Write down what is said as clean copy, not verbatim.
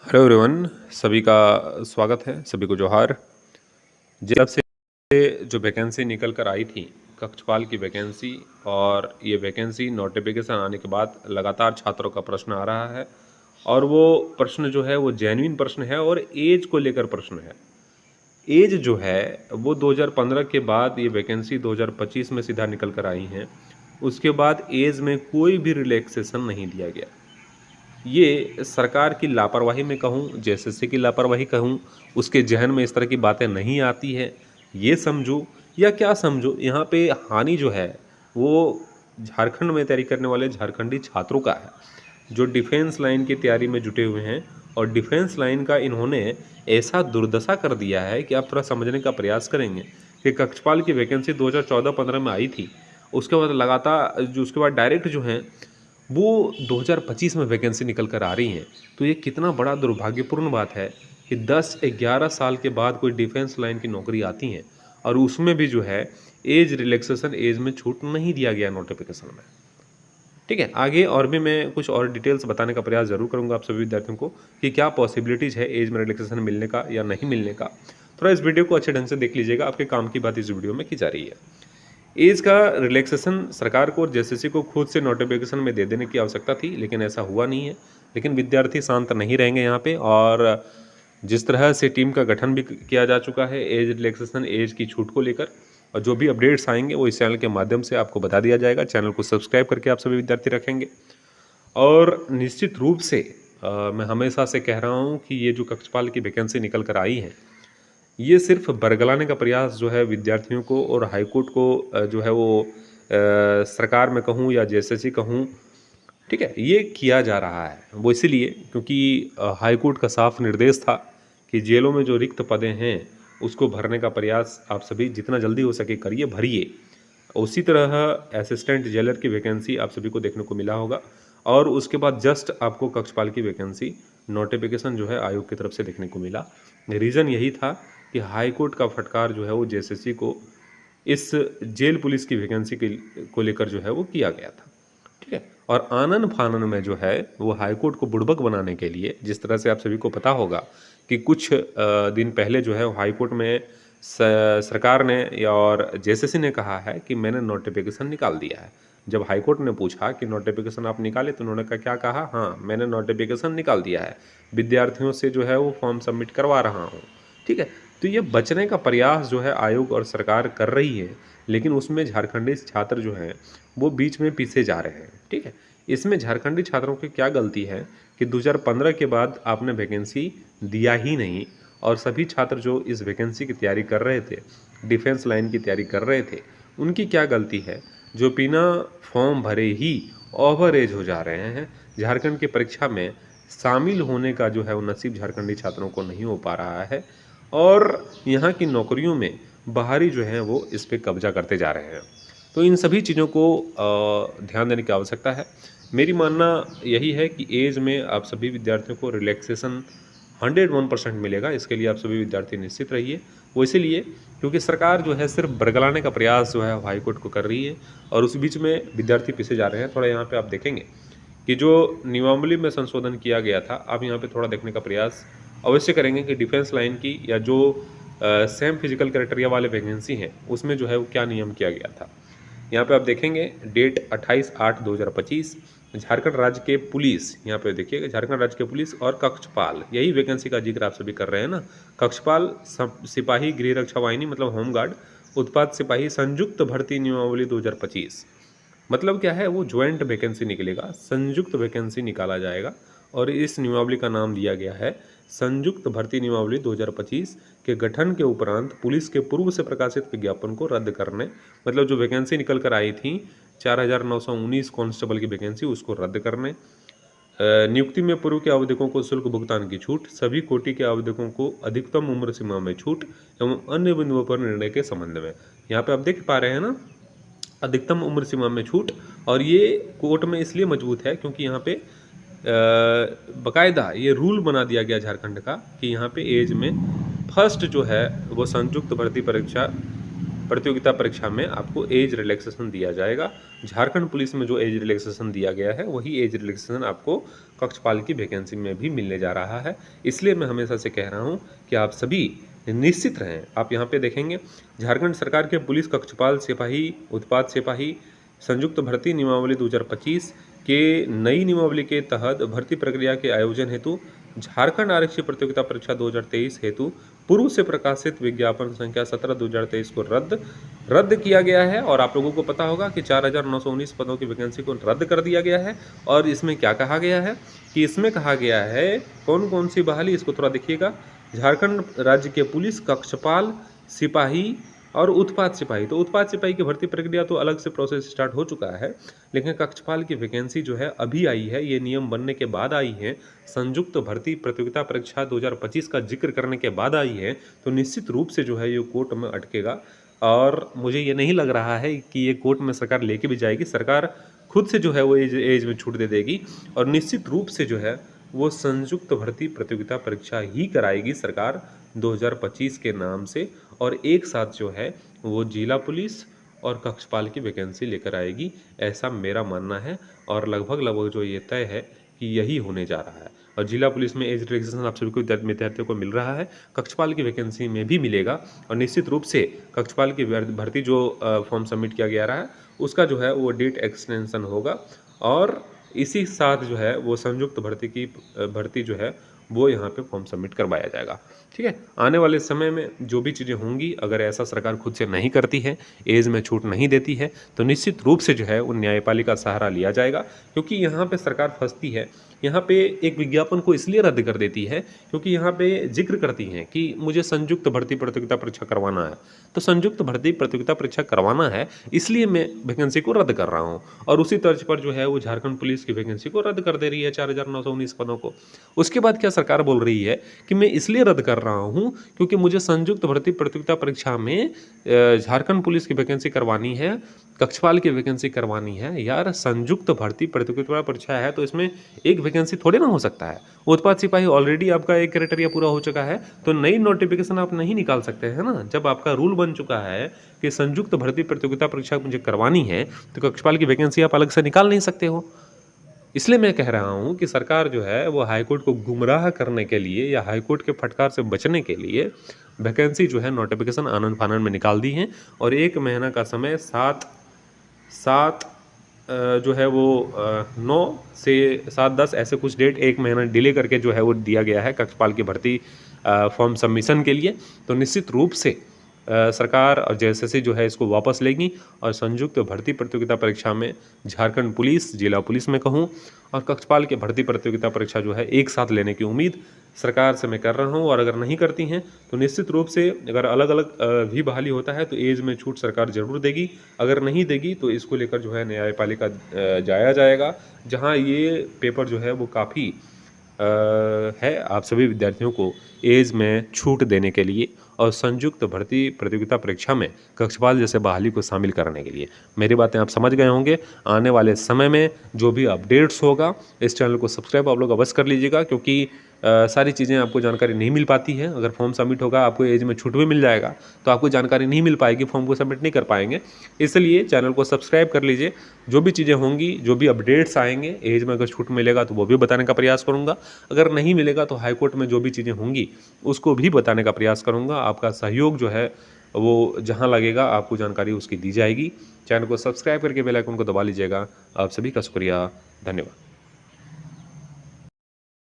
Hello everyone, सभी का स्वागत है, सभी को जोहार। जब से जो वैकेंसी निकल कर आई थी कक्षपाल की वैकेंसी, और ये वैकेंसी नोटिफिकेशन आने के बाद लगातार छात्रों का प्रश्न आ रहा है। और वो प्रश्न जो है वो जेन्युइन प्रश्न है और एज को लेकर प्रश्न है। एज जो है वो 2015 के बाद ये वैकेंसी 2025 में सीधा निकल कर आई हैं। उसके बाद एज में कोई भी रिलैक्सेशन नहीं दिया गया। ये सरकार की लापरवाही में कहूँ, जेएसएससी की लापरवाही कहूँ, उसके ज़हन में इस तरह की बातें नहीं आती है, ये समझूँ या क्या समझूँ। यहाँ पे हानि जो है वो झारखंड में तैयारी करने वाले झारखंडी छात्रों का है, जो डिफेंस लाइन की तैयारी में जुटे हुए हैं। और डिफेंस लाइन का इन्होंने ऐसा दुर्दशा कर दिया है कि आप थोड़ा समझने का प्रयास करेंगे कि कक्षपाल की वैकेंसी 2014-15 में आई थी। उसके बाद लगातार उसके बाद डायरेक्ट जो हैं वो 2025 में वैकेंसी निकल कर आ रही हैं। तो ये कितना बड़ा दुर्भाग्यपूर्ण बात है कि 10-11 साल के बाद कोई डिफेंस लाइन की नौकरी आती है और उसमें भी जो है एज रिलैक्सेशन, एज में छूट नहीं दिया गया नोटिफिकेशन में। ठीक है, आगे और भी मैं कुछ और डिटेल्स बताने का प्रयास जरूर करूंगा आप सभी विद्यार्थियों को कि क्या पॉसिबिलिटीज़ है एज में रिलैक्सेशन मिलने का या नहीं मिलने का। थोड़ा इस वीडियो को अच्छे ढंग से देख लीजिएगा, आपके काम की बात इस वीडियो में की जा रही है। एज का रिलैक्सेशन सरकार को और जेएसएससी को खुद से नोटिफिकेशन में दे देने की आवश्यकता थी, लेकिन ऐसा हुआ नहीं है। लेकिन विद्यार्थी शांत नहीं रहेंगे यहाँ पे, और जिस तरह से टीम का गठन भी किया जा चुका है एज रिलैक्सेशन, एज की छूट को लेकर, और जो भी अपडेट्स आएंगे वो इस चैनल के माध्यम से आपको बता दिया जाएगा। चैनल को सब्सक्राइब करके आप सभी विद्यार्थी रखेंगे। और निश्चित रूप से मैं हमेशा से कह रहा हूँ कि ये जो कक्षपाल की वैकेंसी निकल कर आई है, ये सिर्फ बरगलाने का प्रयास जो है विद्यार्थियों को और हाईकोर्ट को जो है वो सरकार में कहूँ या जेएसएससी कहूँ, ठीक है, ये किया जा रहा है। वो इसीलिए क्योंकि हाईकोर्ट का साफ निर्देश था कि जेलों में जो रिक्त पदें हैं उसको भरने का प्रयास आप सभी जितना जल्दी हो सके करिए, भरिए। उसी तरह असिस्टेंट जेलर की वैकेंसी आप सभी को देखने को मिला होगा, और उसके बाद जस्ट आपको कक्षपाल की वैकेंसी नोटिफिकेशन जो है आयोग की तरफ से देखने को मिला। रीज़न यही था कि हाई कोर्ट का फटकार जो है वो जेएसएससी को इस जेल पुलिस की वैकेंसी को लेकर जो है वो किया गया था। ठीक है, और आनन फानन में जो है वो हाई कोर्ट को बुड़बक बनाने के लिए, जिस तरह से आप सभी को पता होगा कि कुछ दिन पहले जो है हाई कोर्ट में सरकार ने और जेएसएससी ने कहा है कि मैंने नोटिफिकेशन निकाल दिया है। जब हाई कोर्ट ने पूछा कि नोटिफिकेशन आप निकाले, तो उन्होंने क्या कहा, हाँ मैंने नोटिफिकेशन निकाल दिया है, विद्यार्थियों से जो है वो फॉर्म सबमिट करवा रहा हूँ। ठीक है, तो ये बचने का प्रयास जो है आयोग और सरकार कर रही है, लेकिन उसमें झारखंडी छात्र जो हैं वो बीच में पीछे जा रहे हैं। ठीक है, इसमें झारखंडी छात्रों की क्या गलती है कि 2015 के बाद आपने वैकेंसी दिया ही नहीं, और सभी छात्र जो इस वैकेंसी की तैयारी कर रहे थे, डिफेंस लाइन की तैयारी कर रहे थे, उनकी क्या गलती है जो बिना फॉर्म भरे ही ओवर एज हो जा रहे हैं। झारखंड की परीक्षा में शामिल होने का जो है वो नसीब झारखंडी छात्रों को नहीं हो पा रहा है, और यहाँ की नौकरियों में बाहरी जो हैं वो इस पे कब्जा करते जा रहे हैं। तो इन सभी चीज़ों को ध्यान देने की आवश्यकता है। मेरी मानना यही है कि एज में आप सभी विद्यार्थियों को रिलैक्सेशन 101% मिलेगा। इसके लिए आप सभी विद्यार्थी निश्चित रहिए। वो इसीलिए क्योंकि सरकार जो है सिर्फ बरगलाने का प्रयास जो है हाई कोर्ट को कर रही है, और उस बीच में विद्यार्थी पीछे जा रहे हैं। थोड़ा यहाँ पे आप देखेंगे कि जो नियमावली में संशोधन किया गया था, आप यहाँ पे थोड़ा देखने का प्रयास अवश्य करेंगे कि डिफेंस लाइन की या जो सेम फिजिकल क्राइटेरिया वाले वैकेंसी हैं उसमें जो है वो क्या नियम किया गया था। यहाँ पे आप देखेंगे डेट 28/8/2025, झारखंड राज्य के पुलिस, यहाँ पे देखिएगा झारखंड राज्य के पुलिस और कक्षपाल, यही वैकेंसी का जिक्र आप सभी कर रहे हैं ना। कक्षपाल सिपाही गृह रक्षा वाहिनी मतलब होमगार्ड, उत्पाद सिपाही संयुक्त भर्ती नियमावली 2025, मतलब क्या है, वो ज्वाइंट वैकेंसी निकलेगा, संयुक्त वैकेंसी निकाला जाएगा, और इस नियमावली का नाम दिया गया है संयुक्त भर्ती नियमावली 2025 के गठन के उपरांत पुलिस के पूर्व से प्रकाशित विज्ञापन को रद्द करने, मतलब जो वैकेंसी निकल कर आई थी 4919 कांस्टेबल की वैकेंसी, उसको रद्द करने, नियुक्ति में पूर्व के आवेदकों को शुल्क भुगतान की छूट, सभी कोटि के आवेदकों को अधिकतम उम्र सीमा में छूट एवं अन्य बिंदुओं पर निर्णय के संबंध में। यहाँ पे आप देख पा रहे हैं ना, अधिकतम उम्र सीमा में छूट, और ये कोर्ट में इसलिए मजबूत है क्योंकि यहाँ पे बकायदा ये रूल बना दिया गया झारखंड का कि यहाँ पे एज में फर्स्ट जो है वो संयुक्त भर्ती परीक्षा प्रतियोगिता परीक्षा में आपको एज रिलैक्सेशन दिया जाएगा। झारखंड पुलिस में जो एज रिलैक्सेशन दिया गया है वही एज रिलैक्सेशन आपको कक्षपाल की वैकेंसी में भी मिलने जा रहा है। इसलिए मैं हमेशा से कह रहा हूँ कि आप सभी निश्चित रहें। आप यहाँ पे देखेंगे झारखंड सरकार के पुलिस कक्षपाल सिपाही, उत्पाद सिपाही संयुक्त भर्ती नियमावली 2025 के नई नियमावली के तहत भर्ती प्रक्रिया के आयोजन हेतु झारखंड आरक्षी प्रतियोगिता परीक्षा 2023 हेतु पूर्व से प्रकाशित विज्ञापन संख्या 17/2023 को रद्द किया गया है। और आप लोगों को पता होगा कि 4,919 पदों की वैकेंसी को रद्द कर दिया गया है। और इसमें क्या कहा गया है कि इसमें कहा गया है कौन कौन सी बहाली, इसको थोड़ा देखिएगा। झारखंड राज्य के पुलिस कक्षपाल सिपाही और उत्पाद सिपाही, तो उत्पाद सिपाही की भर्ती प्रक्रिया तो अलग से प्रोसेस स्टार्ट हो चुका है, लेकिन कक्षपाल की वैकेंसी जो है अभी आई है, ये नियम बनने के बाद आई है, संयुक्त भर्ती प्रतियोगिता परीक्षा 2025 का जिक्र करने के बाद आई है, तो निश्चित रूप से जो है ये कोर्ट में अटकेगा। और मुझे ये नहीं लग रहा है कि ये कोर्ट में सरकार लेके भी जाएगी। सरकार खुद से जो है वो एज में छूट दे देगी और निश्चित रूप से जो है वो संयुक्त भर्ती प्रतियोगिता परीक्षा ही कराएगी सरकार 2025 के नाम से। और एक साथ जो है वो जिला पुलिस और कक्षपाल की वैकेंसी लेकर आएगी, ऐसा मेरा मानना है। और लगभग जो ये तय है कि यही होने जा रहा है। और जिला पुलिस में एज रिलैक्सेशन आप सभी को विद्यार्थियों को मिल रहा है, कक्षपाल की वैकेंसी में भी मिलेगा। और निश्चित रूप से कक्षपाल की भर्ती जो फॉर्म सबमिट किया गया रहा है उसका जो है वो डेट एक्सटेंशन होगा। और इसी साथ जो है वो संयुक्त भर्ती जो है वो यहाँ पे फॉर्म सबमिट करवाया जाएगा। ठीक है, आने वाले समय में जो भी चीज़ें होंगी, अगर ऐसा सरकार खुद से नहीं करती है, एज में छूट नहीं देती है, तो निश्चित रूप से जो है वो न्यायपालिका सहारा लिया जाएगा। क्योंकि यहाँ पे सरकार फंसती है, यहाँ पे एक विज्ञापन को इसलिए रद्द कर देती है क्योंकि यहाँ पे जिक्र करती हैं कि मुझे संयुक्त भर्ती प्रतियोगिता परीक्षा करवाना है। तो संयुक्त भर्ती प्रतियोगिता परीक्षा करवाना है इसलिए मैं वैकेंसी को रद्द कर रहा हूँ। और उसी तर्ज पर जो है वो झारखंड पुलिस की वैकेंसी को रद्द कर दे रही है, 4,919 पदों को। उसके बाद क्या सरकार बोल रही है कि मैं इसलिए रद्द कर रहा हूँ क्योंकि मुझे संयुक्त भर्ती प्रतियोगिता परीक्षा में झारखंड पुलिस की वैकेंसी करवानी है, कक्षपाल की वैकेंसी करवानी है। यार संयुक्त भर्ती प्रतियोगिता परीक्षा है तो इसमें एक वैकेंसी थोड़े ना हो सकता है। उत्पाद सिपाही ऑलरेडी आपका एक क्राइटेरिया पूरा हो चुका है, तो नई नोटिफिकेशन आप नहीं निकाल सकते हैं ना। जब आपका रूल बन चुका है कि संयुक्त भर्ती प्रतियोगिता परीक्षा मुझे करवानी है तो कक्षपाल की वैकेंसी आप अलग से निकाल नहीं सकते हो। इसलिए मैं कह रहा हूँ कि सरकार जो है वो हाईकोर्ट को गुमराह करने के लिए या हाईकोर्ट के फटकार से बचने के लिए वैकेंसी जो है नोटिफिकेशन आनन फानन में निकाल दी है। और 1 महीना का समय 7 जो है वो 9 से 7-10 ऐसे कुछ डेट 1 महीना डिले करके जो है वो दिया गया है कक्षपाल की भर्ती फॉर्म सबमिशन के लिए। तो निश्चित रूप से सरकार और जेएसएससी जो है इसको वापस लेगी और संयुक्त भर्ती प्रतियोगिता परीक्षा में झारखंड पुलिस, जिला पुलिस में कहूँ, और कक्षपाल के भर्ती प्रतियोगिता परीक्षा जो है एक साथ लेने की उम्मीद सरकार से मैं कर रहा हूँ। और अगर नहीं करती हैं तो निश्चित रूप से अगर अलग अलग भी बहाली होता है तो एज में छूट सरकार जरूर देगी। अगर नहीं देगी तो इसको लेकर जो है न्यायपालिका जाया जाएगा, जहाँ ये पेपर जो है वो काफ़ी है आप सभी विद्यार्थियों को एज में छूट देने के लिए और संयुक्त भर्ती प्रतियोगिता परीक्षा में कक्षपाल जैसे बहाली को शामिल करने के लिए। मेरी बातें आप समझ गए होंगे। आने वाले समय में जो भी अपडेट्स होगा इस चैनल को सब्सक्राइब आप लोग अवश्य कर लीजिएगा, क्योंकि सारी चीज़ें आपको जानकारी नहीं मिल पाती है। अगर फॉर्म सबमिट होगा आपको एज में छूट भी मिल जाएगा तो आपको जानकारी नहीं मिल पाएगी, फॉर्म को सबमिट नहीं कर पाएंगे। इसलिए चैनल को सब्सक्राइब कर लीजिए। जो भी चीज़ें होंगी, जो भी अपडेट्स आएंगे, एज में अगर छूट मिलेगा तो वो भी बताने का प्रयास करूँगा। अगर नहीं मिलेगा तो हाईकोर्ट में जो भी चीज़ें होंगी उसको भी बताने का प्रयास करूँगा। आपका सहयोग जो है वो जहाँ लगेगा आपको जानकारी उसकी दी जाएगी। चैनल को सब्सक्राइब करके बेल आइकन को दबा लीजिएगा। आप सभी का शुक्रिया, धन्यवाद।